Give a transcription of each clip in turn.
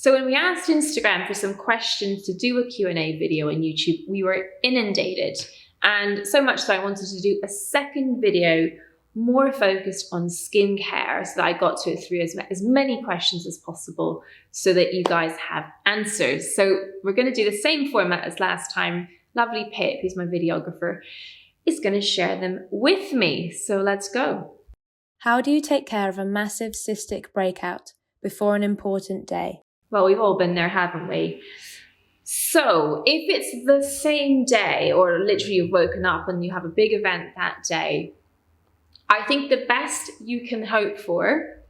So when we asked Instagram for some questions to do a Q&A video on YouTube, we were inundated. And so much so I wanted to do a second video more focused on skincare so that I got to it through as many questions as possible so that you guys have answers. So we're going to do the same format as last time. Lovely Pip, who's my videographer, is going to share them with me. So let's go. How do you take care of a massive cystic breakout before an important day? Well, we've all been there, haven't we? So if it's the same day or literally you've woken up and you have a big event that day, I think the best you can hope for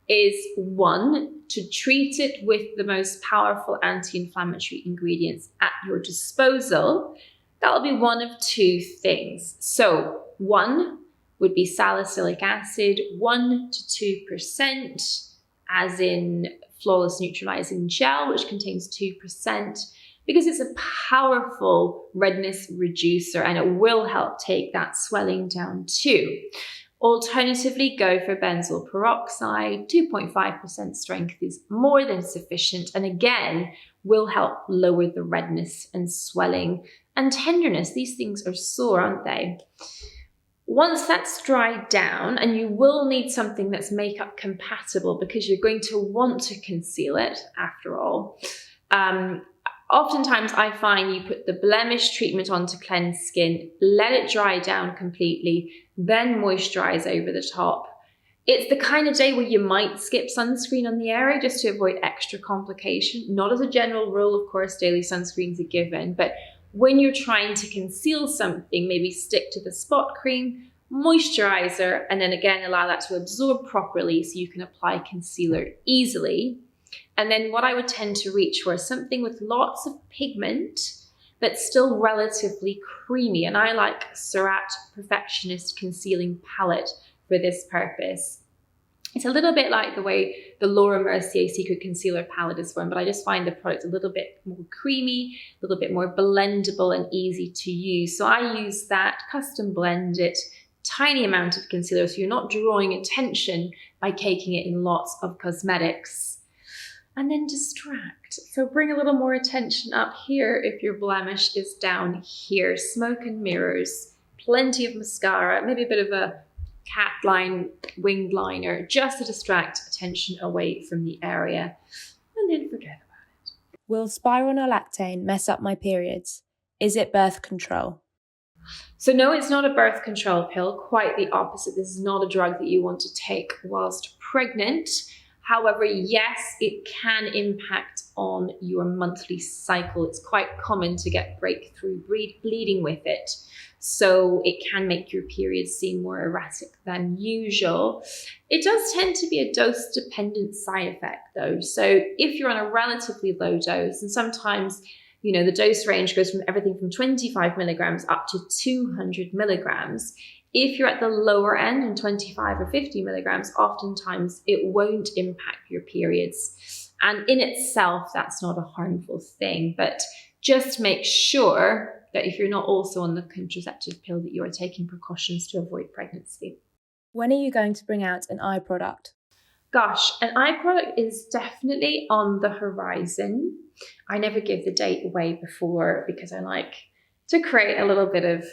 is, one, to treat it with the most powerful anti-inflammatory ingredients at your disposal. That'll be one of two things. So one would be salicylic acid, 1 to 2%, as in Flawless Neutralizing Gel, which contains 2%, because it's a powerful redness reducer and it will help take that swelling down too. Alternatively, go for benzoyl peroxide. 2.5% strength is more than sufficient and again will help lower the redness and swelling and tenderness. These things are sore, aren't they? Once that's dried down, and you will need something that's makeup compatible because you're going to want to conceal it after all. Oftentimes I find you put the blemish treatment on to cleanse skin, let it dry down completely, then moisturize over the top. It's the kind of day where you might skip sunscreen on the area just to avoid extra complication. Not as a general rule, of course, daily sunscreen's a given, but when you're trying to conceal something, maybe stick to the spot cream, moisturizer, and then again allow that to absorb properly so you can apply concealer easily. And then what I would tend to reach for is something with lots of pigment, but still relatively creamy. And I like Surratt Perfectionist Concealing Palette for this purpose. It's a little bit like the way the Laura Mercier Secret Concealer Palette is formed, but I just find the product a little bit more creamy, a little bit more blendable and easy to use. So I use that, custom blend it, tiny amount of concealer so you're not drawing attention by caking it in lots of cosmetics. And then distract. So bring a little more attention up here if your blemish is down here. Smoke and mirrors, plenty of mascara, maybe a bit of a cat line, winged liner, just to distract attention away from the area. And then forget about it. Will spironolactone mess up my periods? Is it birth control? So no, it's not a birth control pill. Quite the opposite. This is not a drug that you want to take whilst pregnant. However, yes, it can impact on your monthly cycle. It's quite common to get breakthrough bleeding with it. So it can make your periods seem more erratic than usual. It does tend to be a dose-dependent side effect though. So if you're on a relatively low dose, and sometimes, you know, the dose range goes from everything from 25 milligrams up to 200 milligrams. If you're at the lower end in 25 or 50 milligrams, oftentimes it won't impact your periods. And in itself, that's not a harmful thing, but just make sure that if you're not also on the contraceptive pill that you are taking precautions to avoid pregnancy. When are you going to bring out an eye product? Gosh, an eye product is definitely on the horizon. I never give the date away before because I like to create a little bit of,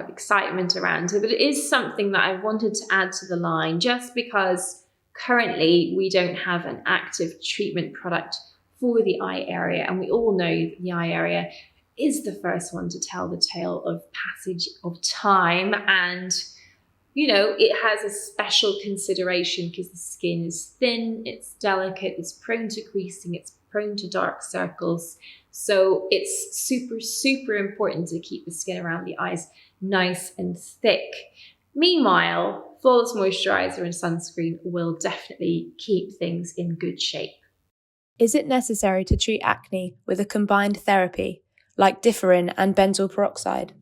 excitement around it. But it is something that I wanted to add to the line just because currently we don't have an active treatment product for the eye area. And we all know the eye area is the first one to tell the tale of passage of time. And, it has a special consideration because the skin is thin, it's delicate, it's prone to creasing, it's prone to dark circles. So it's super, super important to keep the skin around the eyes nice and thick. Meanwhile, flawless moisturizer and sunscreen will definitely keep things in good shape. Is it necessary to treat acne with a combined therapy like Differin and benzoyl peroxide?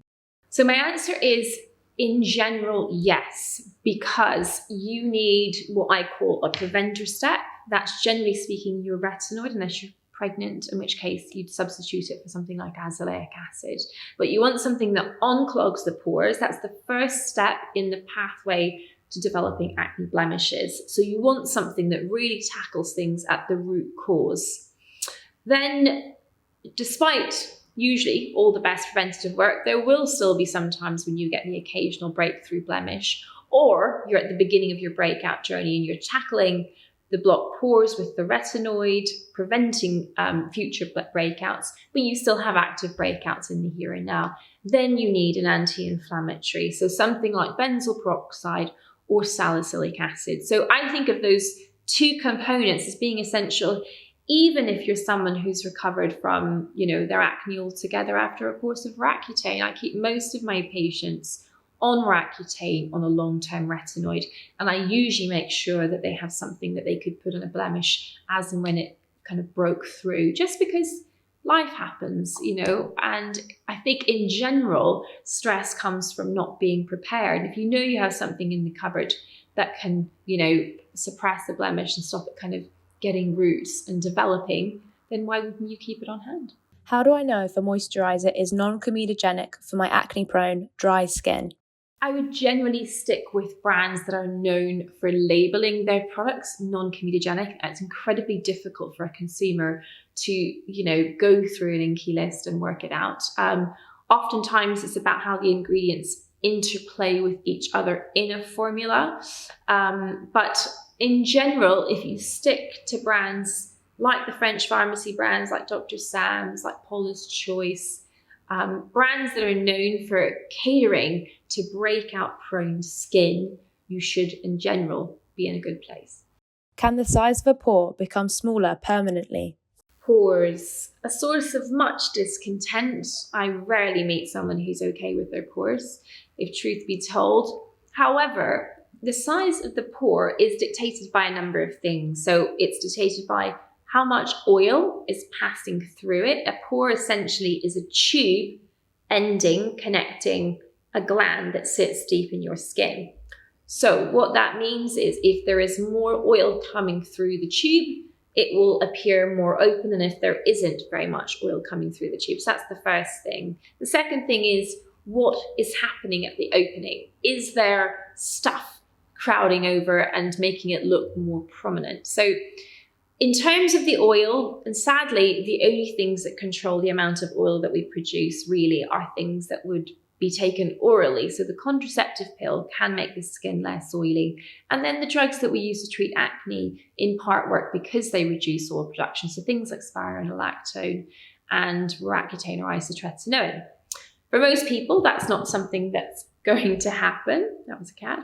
So my answer is, in general, yes, because you need what I call a preventer step. That's generally speaking your retinoid, unless you're pregnant, in which case you'd substitute it for something like azelaic acid. But you want something that unclogs the pores. That's the first step in the pathway to developing acne blemishes. So you want something that really tackles things at the root cause. then despite usually all the best preventative work, there will still be some times when you get the occasional breakthrough blemish, or you're at the beginning of your breakout journey and you're tackling the blocked pores with the retinoid, preventing future breakouts, but you still have active breakouts in the here and now. Then you need an anti-inflammatory, so something like benzoyl peroxide or salicylic acid. So I think of those two components as being essential, even if you're someone who's recovered from, their acne altogether after a course of Roaccutane. I keep most of my patients on Roaccutane on a long-term retinoid, and I usually make sure that they have something that they could put on a blemish as and when it kind of broke through, just because life happens, and I think in general, stress comes from not being prepared. If you know you have something in the cupboard that can, suppress the blemish and stop it kind of getting roots and developing, then why wouldn't you keep it on hand? How do I know if a moisturiser is non-comedogenic for my acne-prone, dry skin? I would generally stick with brands that are known for labeling their products non-comedogenic. It's incredibly difficult for a consumer to, go through an INCI list and work it out. Oftentimes it's about how the ingredients interplay with each other in a formula. But in general, if you stick to brands like the French pharmacy brands, like Dr. Sam's, like Paula's Choice, brands that are known for catering to breakout prone skin, you should in general be in a good place. Can the size of a pore become smaller permanently? Pores, a source of much discontent. I rarely meet someone who's okay with their pores, if truth be told. However, the size of the pore is dictated by a number of things. So it's dictated by how much oil is passing through it. A pore essentially is a tube connecting a gland that sits deep in your skin. So what that means is if there is more oil coming through the tube, it will appear more open than if there isn't very much oil coming through the tube. So that's the first thing. The second thing is what is happening at the opening. Is there stuff crowding over and making it look more prominent? So in terms of the oil, and sadly, the only things that control the amount of oil that we produce really are things that would be taken orally. So the contraceptive pill can make the skin less oily. And then the drugs that we use to treat acne in part work because they reduce oil production. So things like spironolactone and Roaccutane or isotretinoin. For most people, that's not something that's going to happen. That was a cat.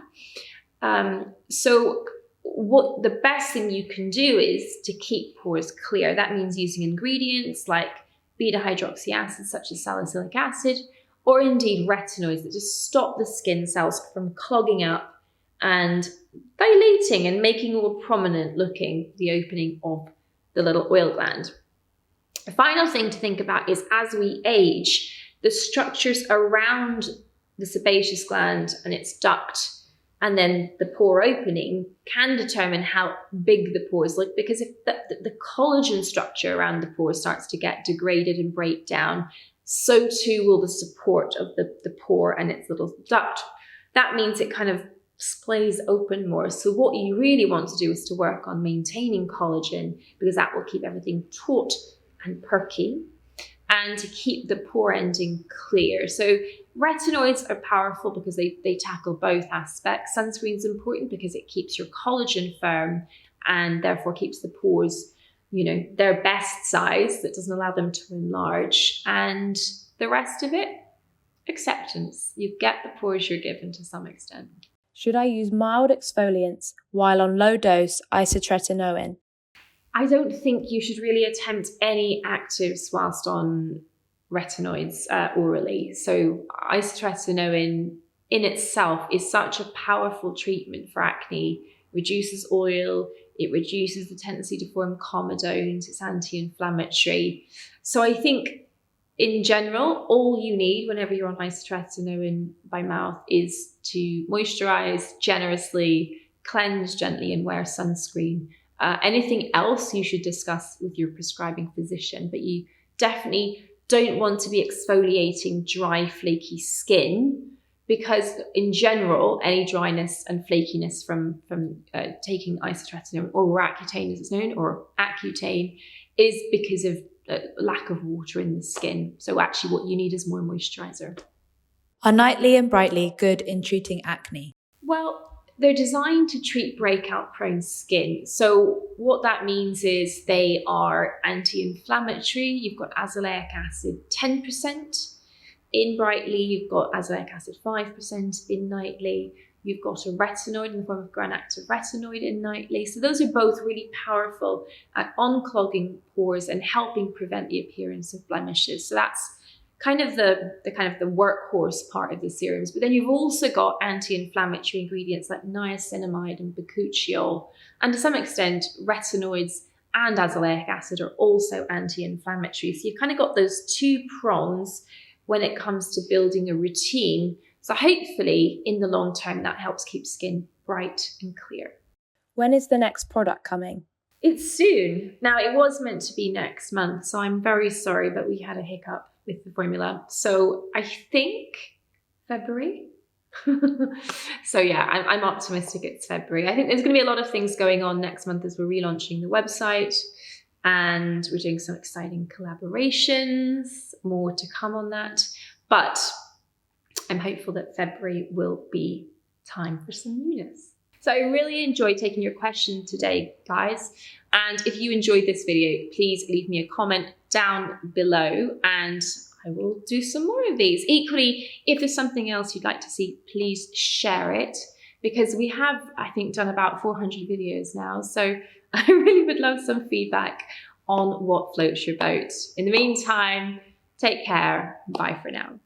So what the best thing you can do is to keep pores clear. That means using ingredients like beta hydroxy acid, such as salicylic acid, or indeed retinoids that just stop the skin cells from clogging up and dilating and making more prominent looking the opening of the little oil gland. The final thing to think about is as we age, the structures around the sebaceous gland and its duct and then the pore opening can determine how big the pores look, because if the collagen structure around the pore starts to get degraded and break down, so too will the support of the pore and its little duct. That means it kind of splays open more. So what you really want to do is to work on maintaining collagen, because that will keep everything taut and perky, and to keep the pore ending clear. So retinoids are powerful because they tackle both aspects. Sunscreen is important because it keeps your collagen firm and therefore keeps the pores, their best size. That doesn't allow them to enlarge. And the rest of it, acceptance. You get the pores you're given to some extent. Should I use mild exfoliants while on low dose isotretinoin? I don't think you should really attempt any actives whilst on retinoids orally. So isotretinoin in itself is such a powerful treatment for acne. Reduces oil, it reduces the tendency to form comedones, it's anti-inflammatory. So I think in general, all you need whenever you're on isotretinoin by mouth is to moisturize generously, cleanse gently, and wear sunscreen. Anything else you should discuss with your prescribing physician, but you definitely don't want to be exfoliating dry, flaky skin, because in general, any dryness and flakiness from taking isotretinoin or Roaccutane as it's known, or Accutane, is because of lack of water in the skin. So actually what you need is more moisturizer. Are Nightly and Brightly good in treating acne? Well, they're designed to treat breakout prone skin. So what that means is they are anti-inflammatory. You've got azelaic acid 10% in Brightly, you've got azelaic acid 5% in Nightly. You've got a retinoid in the form of granactive retinoid in Nightly. So those are both really powerful at unclogging pores and helping prevent the appearance of blemishes. So that's kind of the workhorse part of the serums. But then you've also got anti-inflammatory ingredients like niacinamide and bakuchiol. And to some extent, retinoids and azelaic acid are also anti-inflammatory. So you've kind of got those two prongs when it comes to building a routine. So hopefully in the long term, that helps keep skin bright and clear. When is the next product coming? It's soon. Now, it was meant to be next month, so I'm very sorry, but we had a hiccup with the formula. So I think February. So yeah, I'm optimistic it's February. I think there's going to be a lot of things going on next month as we're relaunching the website and we're doing some exciting collaborations, more to come on that. But I'm hopeful that February will be time for some newness. So I really enjoyed taking your question today, guys. And if you enjoyed this video, please leave me a comment down below and I will do some more of these. Equally, if there's something else you'd like to see, please share it because we have, I think, done about 400 videos now. So I really would love some feedback on what floats your boat. In the meantime, take care. Bye for now.